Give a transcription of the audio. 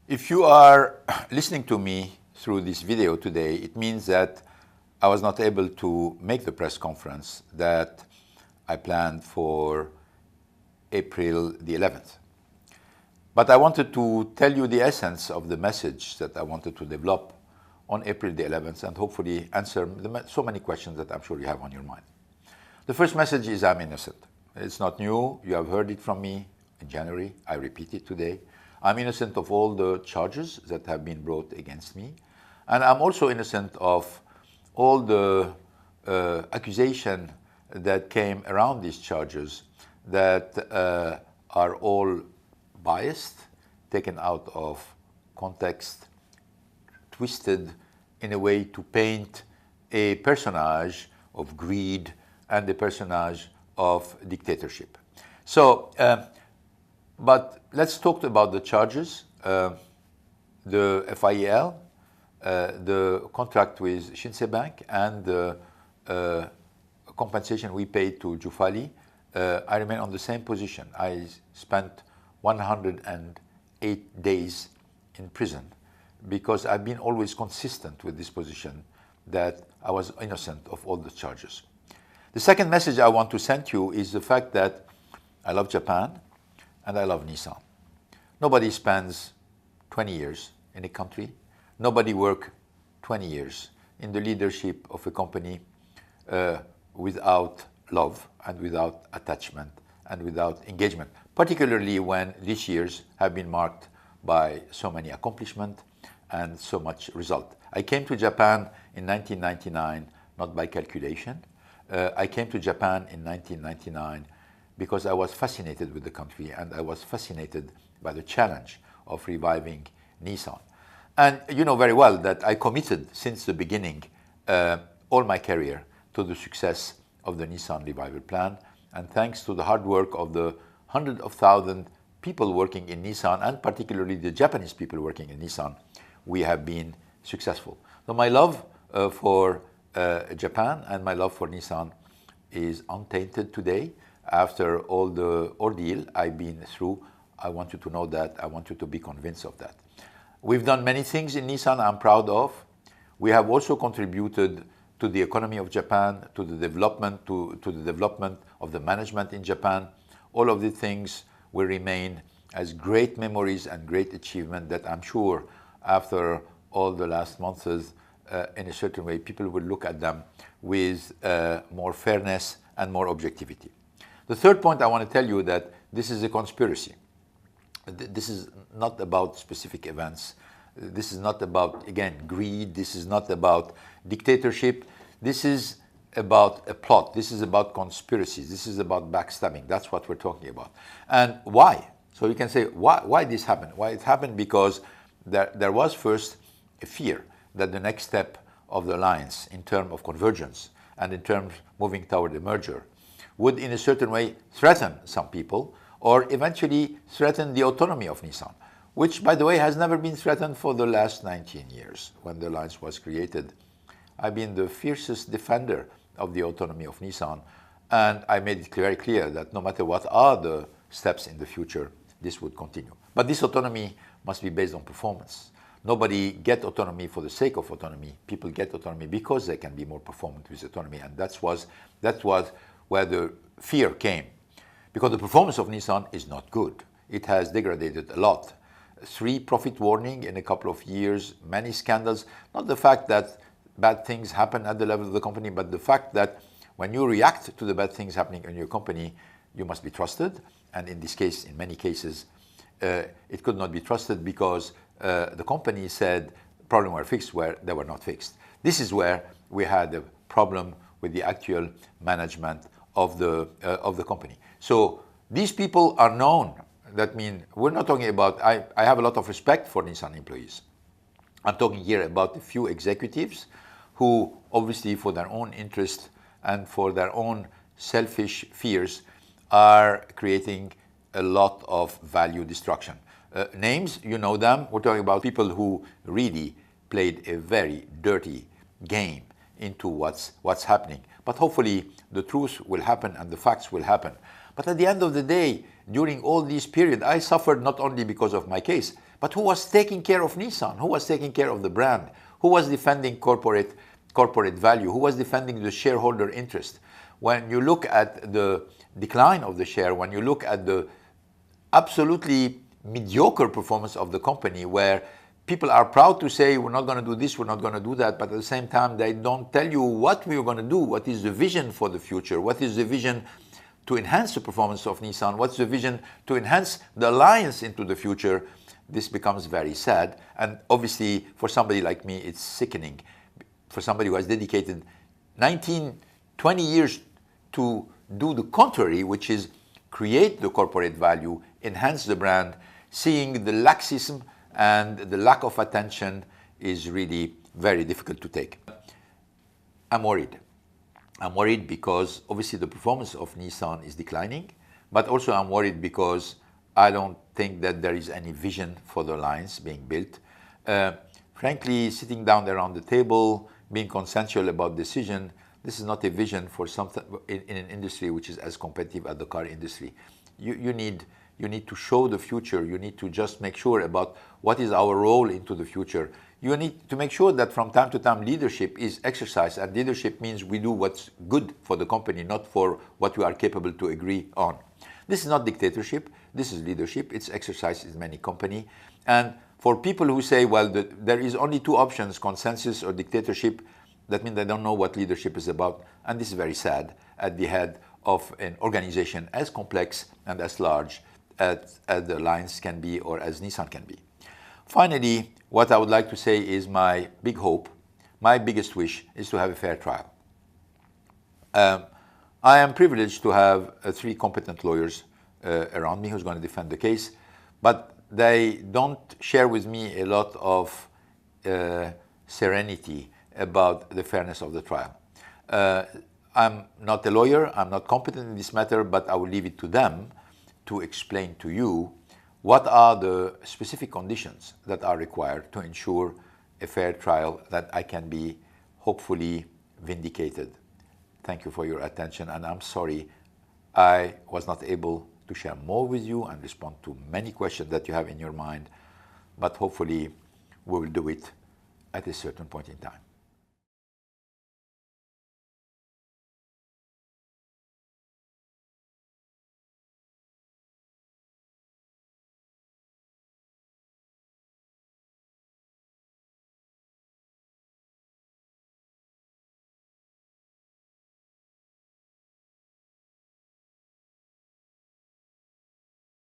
If you are listening to me through this video today, it means that I was not able to make the press conference that I planned for April the 11th. But I wanted to tell you the essence of the message that I wanted to develop on April the 11th and hopefully answer so many questions that I'm sure you have on your mind. The first message is I'm innocent. It's not new. You have heard it from me in January. I repeat it today. I'm innocent of all the charges that have been brought against me. And I'm also innocent of all the accusation that came around these charges that are all biased, taken out of context, twisted in a way to paint a personage of greed and a personage of dictatorship. So, but let's talk about the charges, the FIEL, the contract with Shinsei Bank, and the compensation we paid to Jufali. I remain on the same position. I spent 108 days in prison because I've been always consistent with this position that I was innocent of all the charges. The second message I want to send you is the fact that I love Japan and I love Nissan. Nobody spends 20 years in a country. Nobody works 20 years in the leadership of a company without love and without attachment and without engagement, particularly when these years have been marked by so many accomplishments and so much result. I came to Japan in 1999, not by calculation. I came to Japan in 1999 because I was fascinated with the country and I was fascinated by the challenge of reviving Nissan. And you know very well that I committed since the beginning all my career to the success of the Nissan revival plan. And thanks to the hard work of the hundreds of thousands people working in Nissan, and particularly the Japanese people working in Nissan, we have been successful. So my love for Japan and my love for Nissan is untainted today. After all the ordeal I've been through, I want you to know that. I want you to be convinced of that. We've done many things in Nissan I'm proud of. We have also contributed to the economy of Japan, to the development of the management in Japan. All of these things will remain as great memories and great achievement that I'm sure after all the last months, in a certain way, people will look at them with more fairness and more objectivity. The third point I want to tell you that this is a conspiracy. This is not about specific events. This is not about, again, greed. This is not about dictatorship. This is about a plot. This is about conspiracies. This is about backstabbing. That's what we're talking about. And why? So you can say, why this happened? Why it happened? Because there was first a fear that the next step of the alliance in terms of convergence and in terms of moving toward a merger would in a certain way threaten some people or eventually threaten the autonomy of Nissan, which, by the way, has never been threatened for the last 19 years when the alliance was created. I've been the fiercest defender of the autonomy of Nissan, and I made it very clear that no matter what are the steps in the future, this would continue. But this autonomy must be based on performance. Nobody gets autonomy for the sake of autonomy. People get autonomy because they can be more performant with autonomy, and that was where the fear came. Because the performance of Nissan is not good. It has degraded a lot. 3 profit warnings in a couple of years, many scandals. Not the fact that bad things happen at the level of the company, but the fact that when you react to the bad things happening in your company, you must be trusted. And in this case, in many cases, it could not be trusted because the company said problems were fixed where they were not fixed. This is where we had a problem with the actual management of the company. So these people are known. That means we're not talking about, I have a lot of respect for Nissan employees. I'm talking here about a few executives who obviously for their own interest and for their own selfish fears are creating a lot of value destruction. Names, you know them. We're talking about people who really played a very dirty game into what's happening. But hopefully the truth will happen and the facts will happen. But at the end of the day, during all this period, I suffered not only because of my case, but who was taking care of Nissan, who was taking care of the brand, who was defending corporate value, who was defending the shareholder interest. When you look at the decline of the share, when you look at the absolutely mediocre performance of the company, where people are proud to say we're not going to do this, we're not going to do that, but at the same time they don't tell you what we're going to do, what is the vision for the future, what is the vision to enhance the performance of Nissan, what's the vision to enhance the alliance into the future. This becomes very sad, and obviously for somebody like me it's sickening. For somebody who has dedicated 19, 20 years to do the contrary, which is create the corporate value, enhance the brand, seeing the laxism and the lack of attention is really very difficult to take. I'm worried. I'm worried because obviously the performance of Nissan is declining, but also I'm worried because I don't think that there is any vision for the lines being built. Frankly, sitting down around the table, being consensual about decision, this is not a vision for something in an industry which is as competitive as the car industry. You need to show the future. You need to just make sure about what is our role into the future. You need to make sure that from time to time leadership is exercised, and leadership means we do what's good for the company, not for what we are capable to agree on. This is not dictatorship. This is leadership. It's exercised in many companies. And for people who say, well, there is only two options, consensus or dictatorship, that means they don't know what leadership is about. And this is very sad at the head of an organization as complex and as large as the Alliance can be or as Nissan can be. Finally, what I would like to say is my big hope, my biggest wish is to have a fair trial. I am privileged to have three competent lawyers around me who's going to defend the case, but they don't share with me a lot of serenity about the fairness of the trial. I'm not a lawyer, I'm not competent in this matter, but I will leave it to them to explain to you what are the specific conditions that are required to ensure a fair trial, that I can be hopefully vindicated. Thank you for your attention, and I'm sorry I was not able to share more with you and respond to many questions that you have in your mind, but hopefully we will do it at a certain point in time.